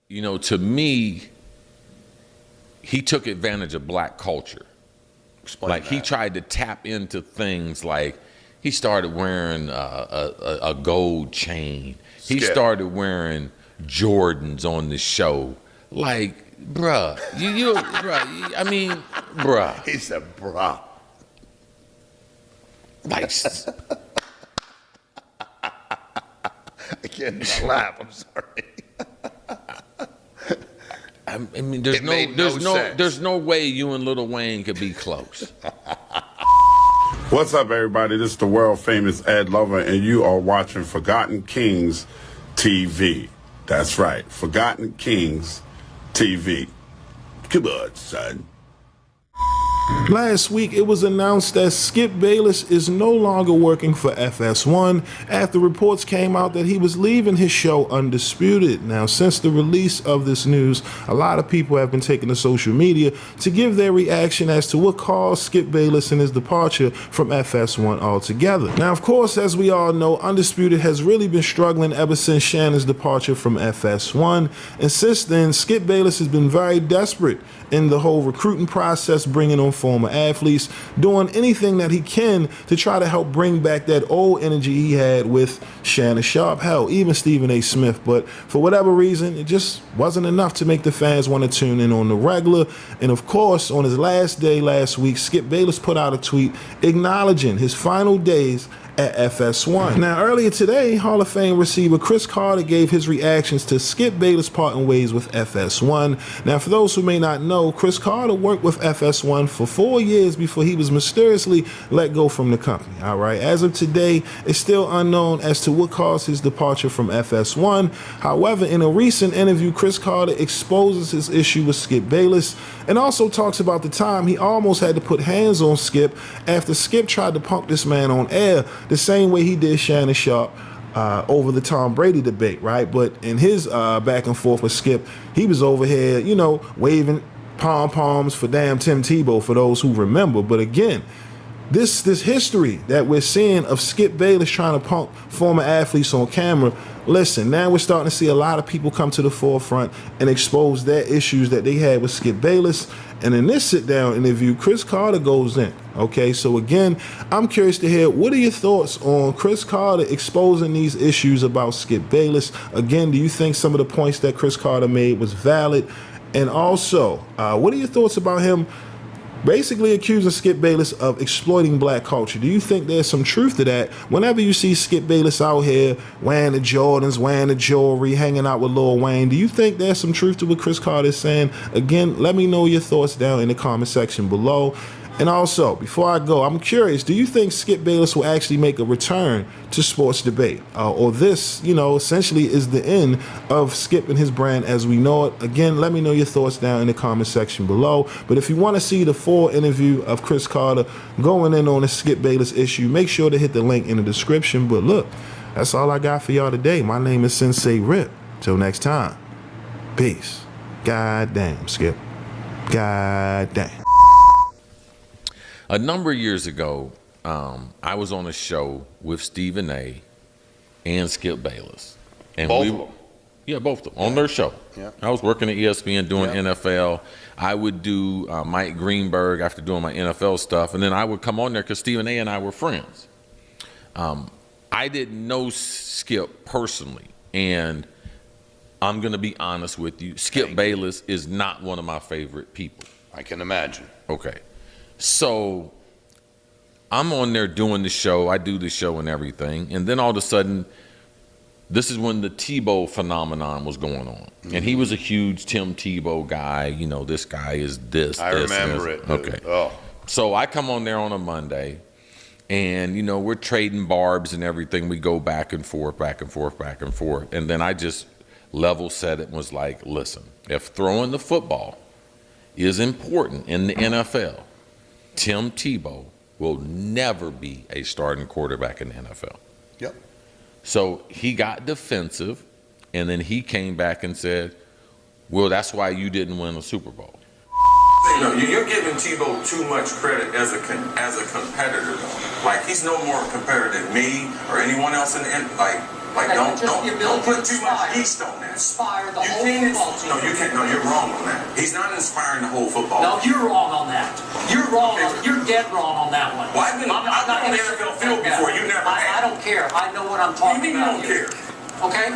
you know, to me, he took advantage of black culture. Explain like that. He tried to tap into things like he started wearing a gold chain. He started wearing Jordans on the show. Like, bruh, bruh, I mean, bruh. He said, bruh. Like, I can't laugh. I'm sorry. I mean, there's no way you and Lil Wayne could be close. What's up, everybody? This is the world famous Ed Lover, and you are watching Forgotten Kings TV. That's right, Forgotten Kings TV. Come on, son. Last week, it was announced that Skip Bayless is no longer working for FS1 after reports came out that he was leaving his show Undisputed. Now, since the release of this news, a lot of people have been taking to social media to give their reaction as to what caused Skip Bayless and his departure from FS1 altogether. Now, of course, as we all know, Undisputed has really been struggling ever since Shannon's departure from FS1, and since then, Skip Bayless has been very desperate in the whole recruiting process, bringing on former athletes, doing anything that he can to try to help bring back that old energy he had with Shannon Sharpe, hell, even Stephen A. Smith. But for whatever reason, it just wasn't enough to make the fans want to tune in on the regular. And of course, on his last day last week, Skip Bayless put out a tweet acknowledging his final days at FS1. Now, earlier today, Hall of Fame receiver Chris Carter gave his reactions to Skip Bayless parting ways with FS1. Now, for those who may not know, Chris Carter worked with FS1 for 4 years before he was mysteriously let go from the company. All right, as of today, it's still unknown as to what caused his departure from FS1. However, in a recent interview, Chris Carter exposes his issue with Skip Bayless and also talks about the time he almost had to put hands on Skip after Skip tried to punk this man on air, the same way he did Shannon Sharpe over the Tom Brady debate, right? But in his back and forth with Skip, he was over here, you know, waving pom-poms for damn Tim Tebow, for those who remember. But again, this history that we're seeing of Skip Bayless trying to punk former athletes on camera, listen, now we're starting to see a lot of people come to the forefront and expose their issues that they had with Skip Bayless. And in this sit-down interview, Chris Carter goes in. Okay, so again, I'm curious to hear, what are your thoughts on Chris Carter exposing these issues about Skip Bayless? Again, do you think some of the points that Chris Carter made was valid? And also, what are your thoughts about him basically accusing Skip Bayless of exploiting black culture? Do you think there's some truth to that? Whenever you see Skip Bayless out here wearing the Jordans, wearing the jewelry, hanging out with Lil Wayne, do you think there's some truth to what Chris Carter is saying? Again, let me know your thoughts down in the comment section below. And also, before I go, I'm curious, do you think Skip Bayless will actually make a return to sports debate? Or this, you know, essentially is the end of Skip and his brand as we know it? Again, let me know your thoughts down in the comment section below. But if you want to see the full interview of Chris Carter going in on the Skip Bayless issue, make sure to hit the link in the description. But look, that's all I got for y'all today. My name is SenseiRip. Till next time, peace. God damn, Skip. God damn. A number of years ago, I was on a show with Stephen A. and Skip Bayless. And both of them? Yeah, both of them, on their show. Yeah. I was working at ESPN doing NFL. I would do Mike Greenberg after doing my NFL stuff, and then I would come on there because Stephen A. and I were friends. I didn't know Skip personally, and I'm going to be honest with you, Skip Bayless is not one of my favorite people. I can imagine. Okay. So I'm on there doing the show. I do the show and everything. And then all of a sudden, this is when the Tebow phenomenon was going on. And he was a huge Tim Tebow guy. You know, this guy is this. I remember it. Okay. Oh. So I come on there on a Monday, and, you know, we're trading barbs and everything. We go back and forth, back and forth, back and forth. And then I just level set it and was like, listen, if throwing the football is important in the NFL, Tim Tebow will never be a starting quarterback in the NFL. Yep. So he got defensive, and then he came back and said, well, that's why you didn't win a Super Bowl. You know, you're giving Tebow too much credit as a competitor, though. Like, he's no more a competitor than me or anyone else in the like. Like, Okay, don't just the ability put to too much inspire. yeast on that. Inspire the You whole can't, football team. no, you can't. No, you're wrong on that. He's not inspiring the whole football. No, team. you're wrong on that. You're wrong. You're dead wrong on that one. Well, I've been on the NFL field before. You never I have. don't care. I know what I'm What do talking you mean you about. don't care? Okay?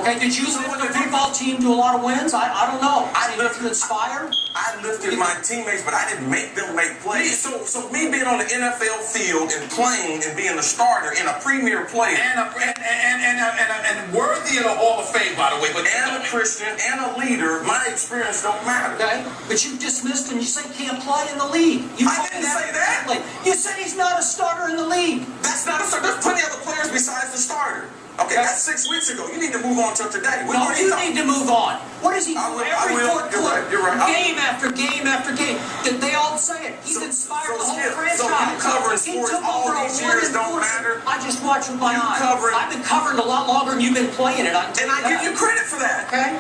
Okay, did you lift the football team to a lot of wins? I don't know. I Did you inspire? I lifted my teammates, but I didn't make them make plays. So me being on the NFL field and playing and being a starter and a premier player And worthy of the Hall of Fame, by the way. But and a Christian and a leader, my experience don't matter. Okay? But you dismissed him. You say he can't play in the league. You I told me didn't say that. correctly. You said he's not a starter in the league. That's not a starter. There's plenty of other players besides the starter. Okay, that's 6 weeks ago. You need to move on till today. No, you need to move on. What does he do I every will. fourth You're quarter? right. You're right. Game after game after game. Did they all say it? He's inspired the whole Skip, franchise. so you covering He sports took all over a these years winning don't force. matter? I just watched with my You eyes. covering- I've been covering a lot longer than you've been playing it. And I give you credit for that. Okay?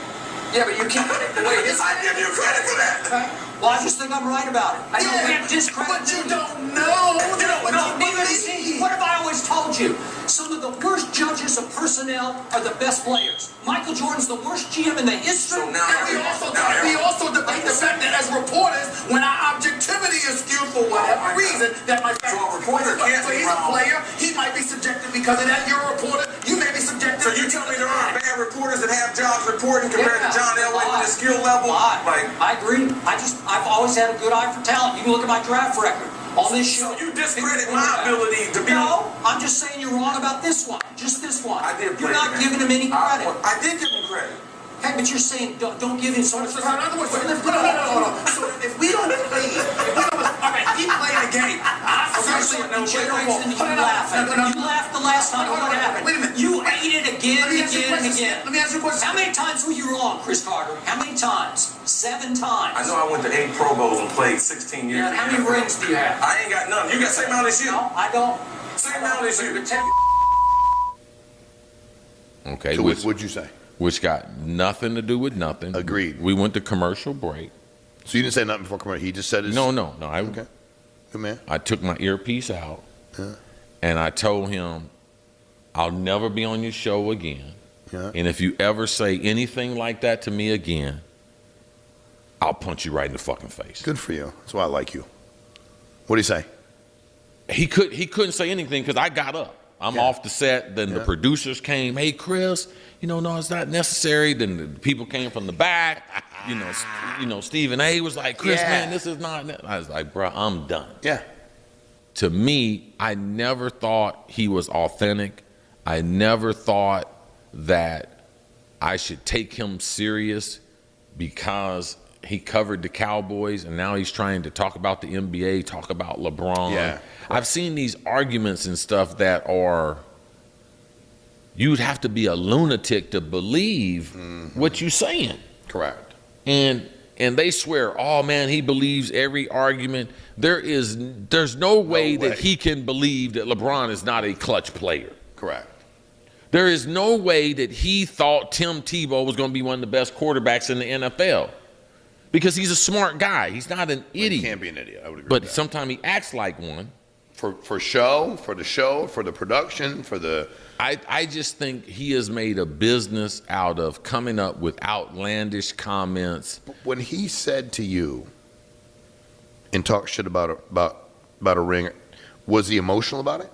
Yeah, but you can't put it the way it is. I give you credit for that. Okay? Well, I just think I'm right about it. I don't can't discredit But you me. don't know. You don't know. Neither does he. What have I always told you? Some of the worst judges of personnel are the best players. Michael Jordan's the worst GM in the history. So now And we also debate the fact that as reporters, when our objectivity is skewed for whatever reason, that might So a reporter can't so be he's a wrong. player, he might be subjective because of that. You're a reporter, you may be subjective. So you tell me there aren't bad reporters that have jobs reporting compared to John Elway with his skill level? Like, I agree. I've always had a good eye for talent. You can look at my draft record on this show. so you discredit my ability to be. No, I'm just saying you're wrong about this one. Just this one. I did. You're not giving him any credit. I did give him credit. Okay, but you're saying don't give him so much So, in credit. other words, no. So if we don't play, all right, he played a game. Seriously, it generates into you laughing. You laughed the last time. What happened? Wait a minute. You ate it again and again and again. Let me ask you a question. How many times were you wrong, Chris Carter? How many times? 7 times. I know I went to 8 Pro Bowls and played 16 years. Yeah, and how many rings do you have? I ain't got none. You got same amount as you. No, I don't. Same amount as you. Okay, So what'd you say? which got nothing to do with nothing. Agreed. We went to commercial break. So you didn't say nothing before commercial. He just said his. No. Okay. Good man. I took my earpiece out Yeah. and I told him, I'll never be on your show again. Yeah. And if you ever say anything like that to me again, I'll punch you right in the fucking face. Good for you. That's why I like you. What do you say? He couldn't say anything because I got up. I'm off the set. Then the Yeah. producers came. Hey, Chris, no, it's not necessary. Then the people came from the back. Stephen A. was like, Chris, Yeah. man, this is not. I was like, bro, I'm done. Yeah. To me, I never thought he was authentic. I never thought that I should take him serious because he covered the Cowboys and now he's trying to talk about the NBA, talk about LeBron. Yeah. I've seen these arguments and stuff that are, you'd have to be a lunatic to believe what you're saying. Correct. And they swear, oh man, he believes every argument. There's no way that he can believe that LeBron is not a clutch player. Correct. There is no way that he thought Tim Tebow was going to be one of the best quarterbacks in the NFL because he's a smart guy. He's not an idiot. He can't be an idiot. I would agree. But with that. sometimes he acts like one. For the show, for the production, for the. I just think he has made a business out of coming up with outlandish comments. When he said to you and talked shit about a ring, was he emotional about it?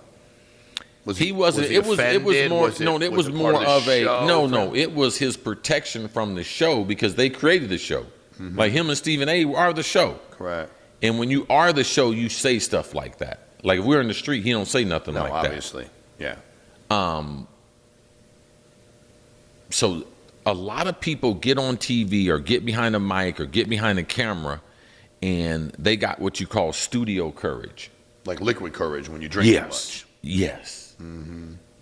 He wasn't. It was more. It was more of a no. It was his protection from the show because they created the show. Like him and Stephen A. are the show. Correct. And when you are the show, you say stuff like that. Like if we're in the street, he don't say nothing No, like that. obviously. Yeah. So a lot of people get on TV or get behind a mic or get behind a camera, and they got what you call studio courage. Like liquid courage when you drink too much. Yes.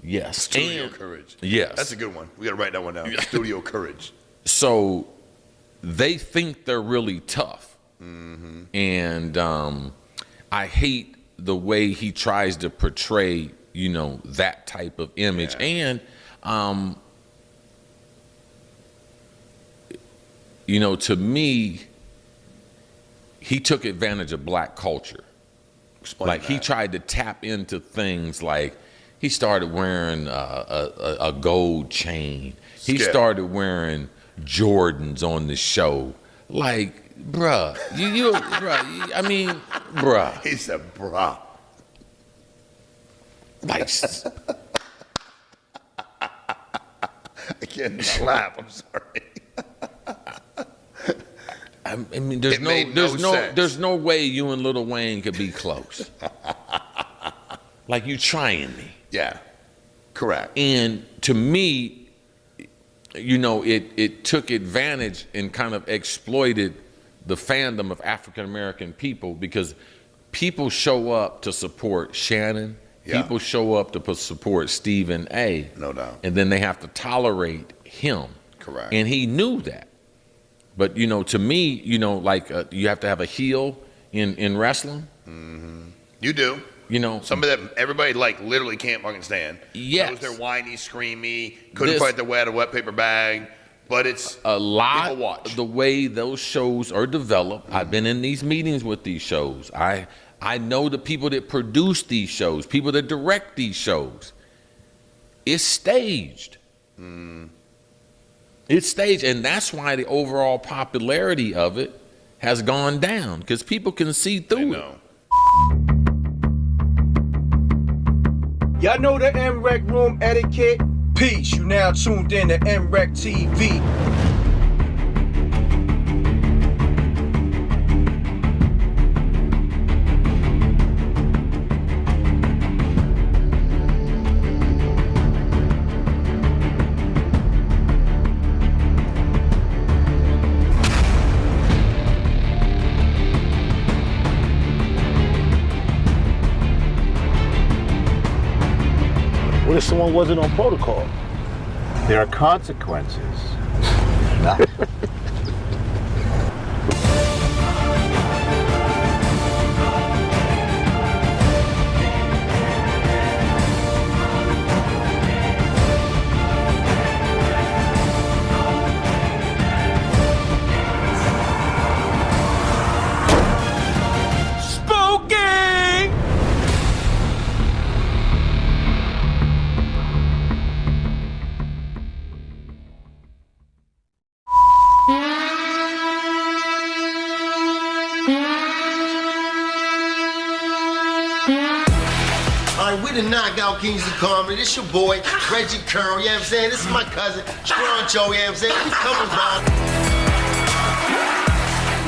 Yes. Studio And- courage. Yes. That's a good one. We got to write that one down. Studio courage. So they think they're really tough. And I hate the way he tries to portray, that type of image. Yeah. And, to me, he took advantage of black culture. Explain Like he that. tried to tap into things like He started wearing a gold chain. He Skip. started wearing Jordans on the show. Like, bruh, bruh, I mean, bruh. He said, bruh. Like, I can't laugh. I'm sorry. I mean, there's It made no sense. there's no way you and Lil Wayne could be close. Like, you trying me. Yeah, correct. And to me, you know, it took advantage and kind of exploited the fandom of African American people, because people show up to support Shannon. Yeah. People show up to support Stephen A. No doubt. And then they have to tolerate him. Correct. And he knew that. But, you know, to me, you know, like you have to have a heel in wrestling. You do. You know, Some of them, everybody like literally can't fucking stand. Yes. Those they're whiny, screamy, couldn't This- fight their way out of a wet paper bag. But it's a lot people watch. the way those shows are developed. I've been in these meetings with these shows. I know the people that produce these shows, people that direct these shows. It's staged. It's staged, and that's why the overall popularity of it has gone down, because people can see I through it. know. Y'all know the MREC room etiquette? Peace, you now tuned in to MREC TV. What if someone wasn't on protocol? There are consequences. We the Knockout Kings of Comedy. This your boy, Reggie Curl, you know what I'm saying? This is my cousin, Stroncho, you know what I'm saying? He's coming by.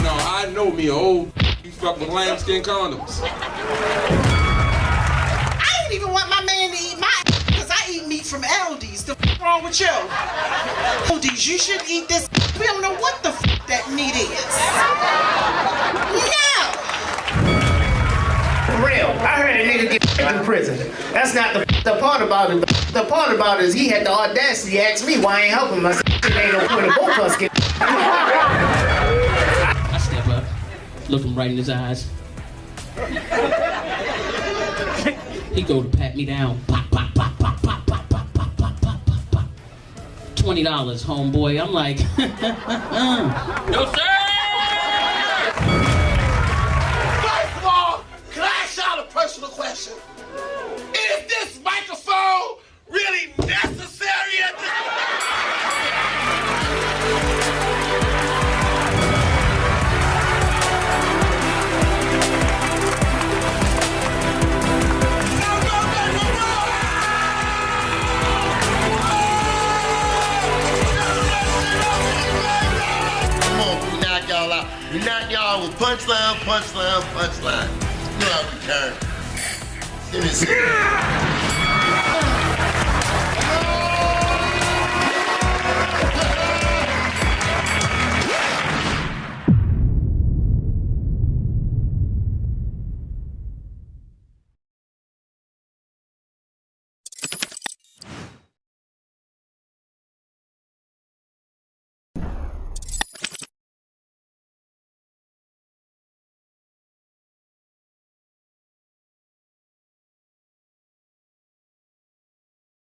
No, I know me old. You fuck with lambskin condoms. I ain't even want my man to eat my because I eat meat from Aldi's. The wrong with you? Aldi's, you should eat this. We don't know what the that meat is. No! For real, I heard a nigga get in prison. That's not the part about it. The part about it is he had the audacity to ask me why I ain't helping him. I said, it ain't no point of both of us get. I step up, look him right in his eyes. He go to pat me down. Pop, pop, pop, pop, pop, pop, pop, pop, pop, pop, pop, pop. $20, homeboy. I'm like, no sir! First of all, can I ask y'all a personal question? Is this microphone really necessary at this Come on, we knock y'all out. We knock y'all with punchline, punchline, punchline. You know how we turn. Give me a second.